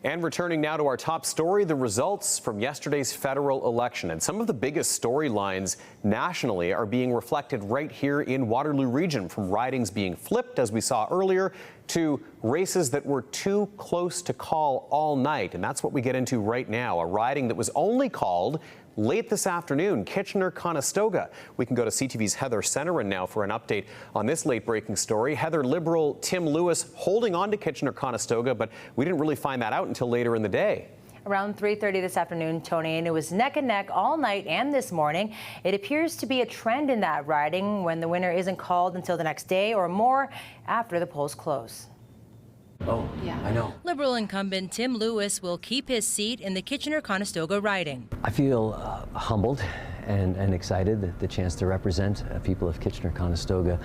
And returning now to our top story, the results from yesterday's federal election. And some of the biggest storylines nationally are being reflected right here in Waterloo Region, from ridings being flipped, as we saw earlier, to races that were too close to call all night. And that's what we get into right now, a riding that was only called late this afternoon, Kitchener-Conestoga. We can go to CTV's Heather Senoran now for an update on this late-breaking story. Heather, Liberal Tim Lewis holding on to Kitchener-Conestoga, but we didn't really find that out until later in the day. Around 3:30 this afternoon, Tony, and it was neck and neck all night and this morning. It appears to be a trend in that riding when the winner isn't called until the next day or more after the polls close. Oh, yeah, I know. Liberal incumbent Tim Lewis will keep his seat in the Kitchener-Conestoga riding. I feel humbled and excited the chance to represent people of Kitchener-Conestoga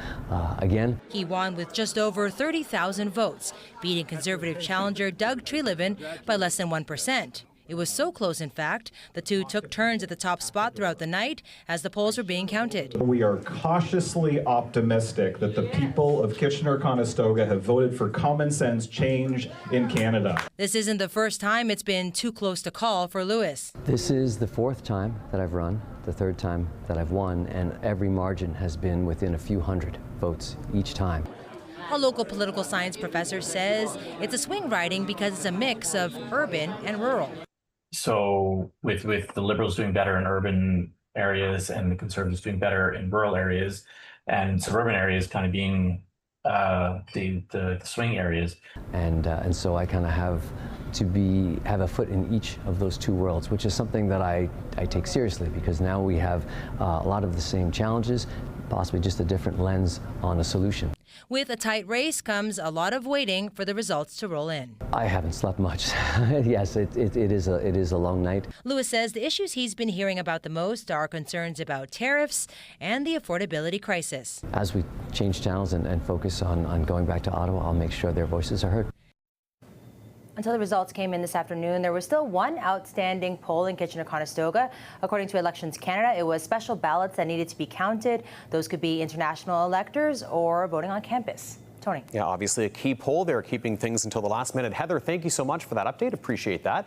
again. He won with just over 30,000 votes, beating Conservative challenger Doug Treliving by less than 1%. It was so close, in fact, the two took turns at the top spot throughout the night as the polls were being counted. We are cautiously optimistic that the people of Kitchener-Conestoga have voted for common sense change in Canada. This isn't the first time it's been too close to call for Lewis. This is the fourth time that I've run, the third time that I've won, and every margin has been within a few hundred votes each time. A local political science professor says it's a swing riding because it's a mix of urban and rural. So with the Liberals doing better in urban areas and the Conservatives doing better in rural areas, and suburban areas kind of being the swing areas. And so I kind of have a foot in each of those two worlds, which is something that I take seriously, because now we have a lot of the same challenges, possibly just a different lens on a solution. With a tight race comes a lot of waiting for the results to roll in. I haven't slept much. Yes, it is a long night. Lewis says the issues he's been hearing about the most are concerns about tariffs and the affordability crisis. As we change channels and focus on going back to Ottawa, I'll make sure their voices are heard. Until the results came in this afternoon, there was still one outstanding poll in Kitchener-Conestoga. According to Elections Canada, it was special ballots that needed to be counted. Those could be international electors or voting on campus. Tony. Yeah, obviously a key poll there, keeping things until the last minute. Heather, thank you so much for that update. Appreciate that.